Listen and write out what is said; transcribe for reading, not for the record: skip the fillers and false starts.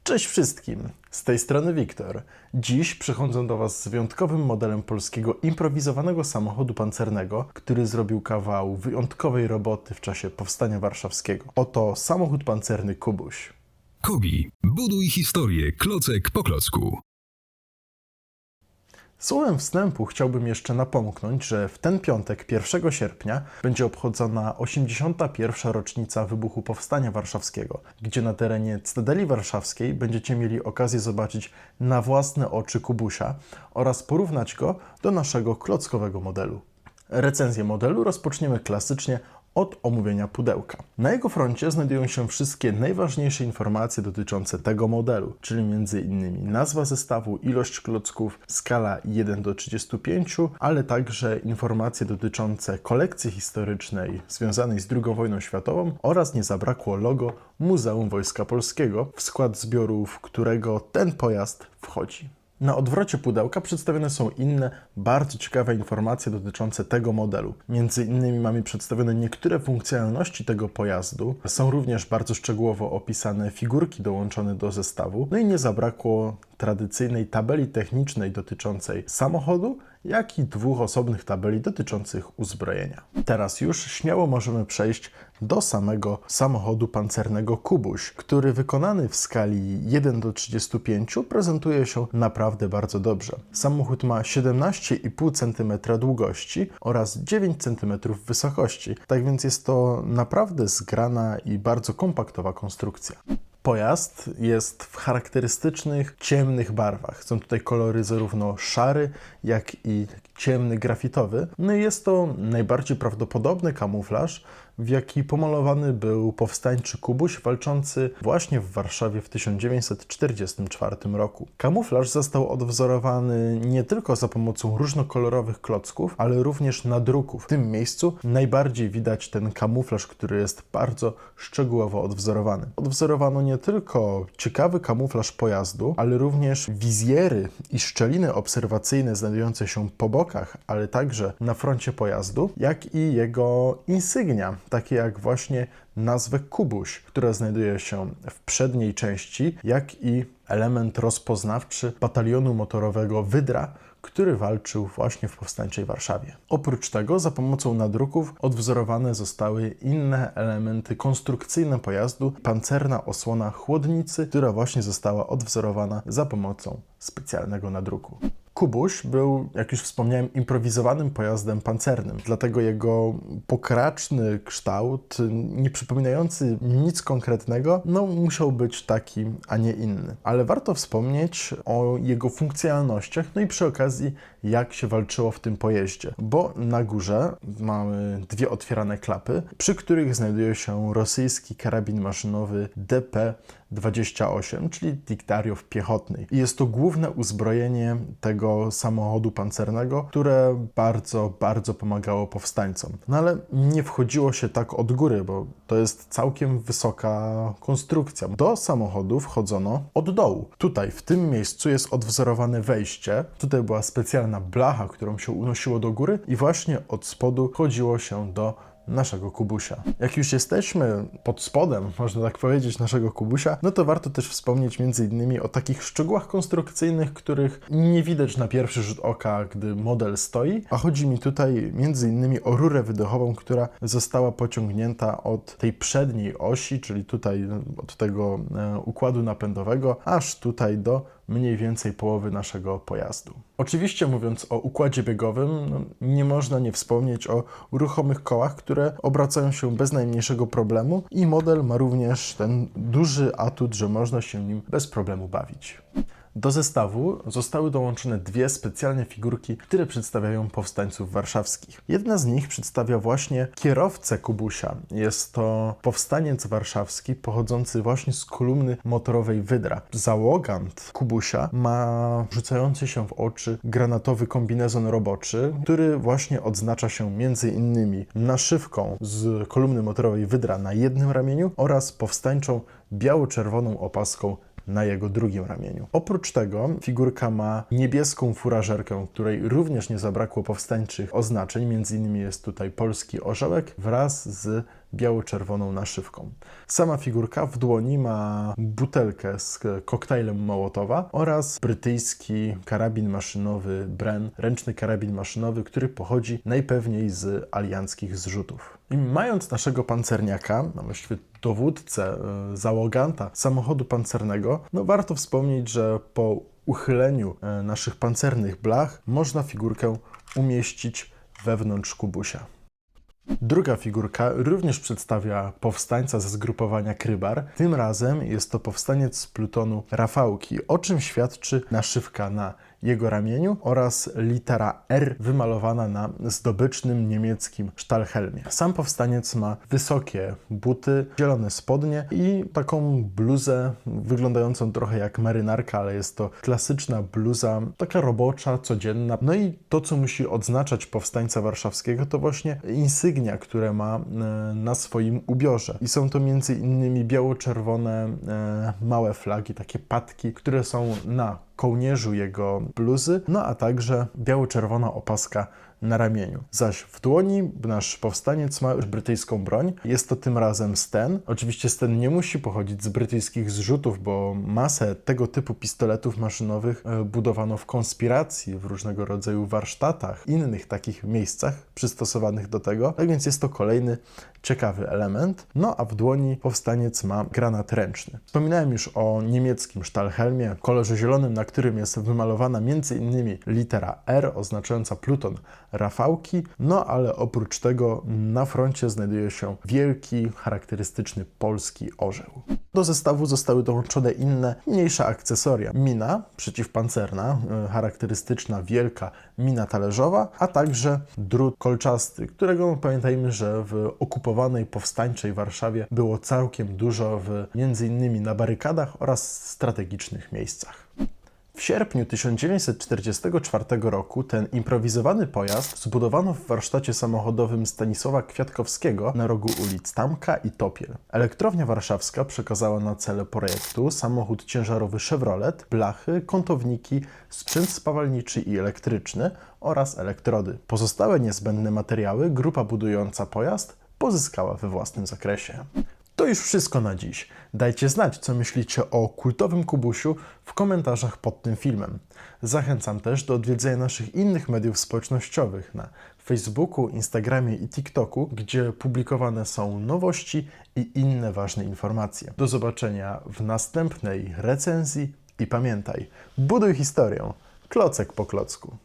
Cześć wszystkim, z tej strony Wiktor. Dziś przychodzę do Was z wyjątkowym modelem polskiego improwizowanego samochodu pancernego, który zrobił kawał wyjątkowej roboty w czasie Powstania Warszawskiego. Oto samochód pancerny Kubuś. Kogi. Buduj historię klocek po klocku. Słowem wstępu chciałbym jeszcze napomknąć, że w ten piątek, 1 sierpnia, będzie obchodzona 81. rocznica wybuchu Powstania Warszawskiego, gdzie na terenie Cytadeli Warszawskiej będziecie mieli okazję zobaczyć na własne oczy Kubusia oraz porównać go do naszego klockowego modelu. Recenzję modelu rozpoczniemy klasycznie od omówienia pudełka. Na jego froncie znajdują się wszystkie najważniejsze informacje dotyczące tego modelu, czyli m.in. nazwa zestawu, ilość klocków, skala 1 do 35, ale także informacje dotyczące kolekcji historycznej związanej z II wojną światową oraz nie zabrakło logo Muzeum Wojska Polskiego, w skład zbiorów którego ten pojazd wchodzi. Na odwrocie pudełka przedstawione są inne, bardzo ciekawe informacje dotyczące tego modelu. Między innymi mamy przedstawione niektóre funkcjonalności tego pojazdu. Są również bardzo szczegółowo opisane figurki dołączone do zestawu. No i nie zabrakło tradycyjnej tabeli technicznej dotyczącej samochodu, jak i 2 osobnych tabeli dotyczących uzbrojenia. Teraz już śmiało możemy przejść do samego samochodu pancernego Kubuś, który wykonany w skali 1 do 35 prezentuje się naprawdę bardzo dobrze. Samochód ma 17,5 cm długości oraz 9 cm wysokości, tak więc jest to naprawdę zgrana i bardzo kompaktowa konstrukcja. Pojazd jest w charakterystycznych, ciemnych barwach. Są tutaj kolory zarówno szary, jak i ciemny, grafitowy. No i jest to najbardziej prawdopodobny kamuflaż, w jaki pomalowany był powstańczy Kubuś walczący właśnie w Warszawie w 1944 roku. Kamuflaż został odwzorowany nie tylko za pomocą różnokolorowych klocków, ale również nadruków. W tym miejscu najbardziej widać ten kamuflaż, który jest bardzo szczegółowo odwzorowany. Odwzorowano nie tylko ciekawy kamuflaż pojazdu, ale również wizjery i szczeliny obserwacyjne znajdujące się po bokach, ale także na froncie pojazdu, jak i jego insygnia, takie jak właśnie nazwę Kubuś, która znajduje się w przedniej części, jak i element rozpoznawczy batalionu motorowego Wydra, który walczył właśnie w powstańczej Warszawie. Oprócz tego za pomocą nadruków odwzorowane zostały inne elementy konstrukcyjne pojazdu, pancerna osłona chłodnicy, która właśnie została odwzorowana za pomocą specjalnego nadruku. Kubuś był, jak już wspomniałem, improwizowanym pojazdem pancernym, dlatego jego pokraczny kształt, nie przypominający nic konkretnego, musiał być taki, a nie inny. Ale warto wspomnieć o jego funkcjonalnościach, no i przy okazji, jak się walczyło w tym pojeździe, bo na górze mamy 2 otwierane klapy, przy których znajduje się rosyjski karabin maszynowy DP-28, czyli Dygdariow piechotny. I jest to główne uzbrojenie tego samochodu pancernego, które bardzo pomagało powstańcom. No ale nie wchodziło się tak od góry, bo to jest całkiem wysoka konstrukcja. Do samochodu wchodzono od dołu. Tutaj, w tym miejscu jest odwzorowane wejście. Tutaj była specjalna blacha, którą się unosiło do góry i właśnie od spodu wchodziło się do naszego Kubusia. Jak już jesteśmy pod spodem, można tak powiedzieć, naszego Kubusia, no to warto też wspomnieć m.in. o takich szczegółach konstrukcyjnych, których nie widać na pierwszy rzut oka, gdy model stoi, a chodzi mi tutaj m.in. o rurę wydechową, która została pociągnięta od tej przedniej osi, czyli tutaj od tego układu napędowego, aż tutaj do mniej więcej połowy naszego pojazdu. Oczywiście mówiąc o układzie biegowym, nie można nie wspomnieć o ruchomych kołach, które obracają się bez najmniejszego problemu i model ma również ten duży atut, że można się nim bez problemu bawić. Do zestawu zostały dołączone 2 specjalne figurki, które przedstawiają powstańców warszawskich. Jedna z nich przedstawia właśnie kierowcę Kubusia. Jest to powstaniec warszawski pochodzący właśnie z kolumny motorowej Wydra. Załogant Kubusia ma rzucający się w oczy granatowy kombinezon roboczy, który właśnie odznacza się między innymi naszywką z kolumny motorowej Wydra na jednym ramieniu oraz powstańczą biało-czerwoną opaską na jego drugim ramieniu. Oprócz tego figurka ma niebieską furażerkę, której również nie zabrakło powstańczych oznaczeń, między innymi jest tutaj polski orzełek wraz z biało-czerwoną naszywką. Sama figurka w dłoni ma butelkę z koktajlem Mołotowa oraz brytyjski karabin maszynowy Bren, ręczny karabin maszynowy, który pochodzi najpewniej z alianckich zrzutów. I mając naszego pancerniaka, a właściwie dowódcę, załoganta samochodu pancernego, warto wspomnieć, że po uchyleniu naszych pancernych blach można figurkę umieścić wewnątrz kubusia. Druga figurka również przedstawia powstańca ze zgrupowania Krybar. Tym razem jest to powstaniec z plutonu Rafałki, o czym świadczy naszywka na jego ramieniu oraz litera R wymalowana na zdobycznym niemieckim sztalhelmie. Sam powstaniec ma wysokie buty, zielone spodnie i taką bluzę wyglądającą trochę jak marynarka, ale jest to klasyczna bluza, taka robocza, codzienna. No i to, co musi odznaczać powstańca warszawskiego, to właśnie insygnia, które ma na swoim ubiorze. I są to między innymi biało-czerwone małe flagi, takie patki, które są na kołnierzu jego bluzy, a także biało-czerwona opaska na ramieniu. Zaś w dłoni nasz powstaniec ma już brytyjską broń. Jest to tym razem Sten. Oczywiście Sten nie musi pochodzić z brytyjskich zrzutów, bo masę tego typu pistoletów maszynowych budowano w konspiracji, w różnego rodzaju warsztatach, innych takich miejscach przystosowanych do tego. Tak więc jest to kolejny ciekawy element. A w dłoni powstaniec ma granat ręczny. Wspominałem już o niemieckim sztalhelmie, kolorze zielonym, na którym jest wymalowana m.in. litera R oznaczająca pluton Rafałki, ale oprócz tego na froncie znajduje się wielki, charakterystyczny polski orzeł. Do zestawu zostały dołączone inne, mniejsze akcesoria. Mina przeciwpancerna, charakterystyczna wielka mina talerzowa, a także drut kolczasty, którego pamiętajmy, że w okupowanej powstańczej Warszawie było całkiem dużo m.in. na barykadach oraz strategicznych miejscach. W sierpniu 1944 roku ten improwizowany pojazd zbudowano w warsztacie samochodowym Stanisława Kwiatkowskiego na rogu ulic Tamka i Topiel. Elektrownia Warszawska przekazała na cele projektu samochód ciężarowy Chevrolet, blachy, kątowniki, sprzęt spawalniczy i elektryczny oraz elektrody. Pozostałe niezbędne materiały grupa budująca pojazd pozyskała we własnym zakresie. To już wszystko na dziś. Dajcie znać, co myślicie o kultowym kubusiu w komentarzach pod tym filmem. Zachęcam też do odwiedzenia naszych innych mediów społecznościowych na Facebooku, Instagramie i TikToku, gdzie publikowane są nowości i inne ważne informacje. Do zobaczenia w następnej recenzji i pamiętaj, buduj historię, klocek po klocku.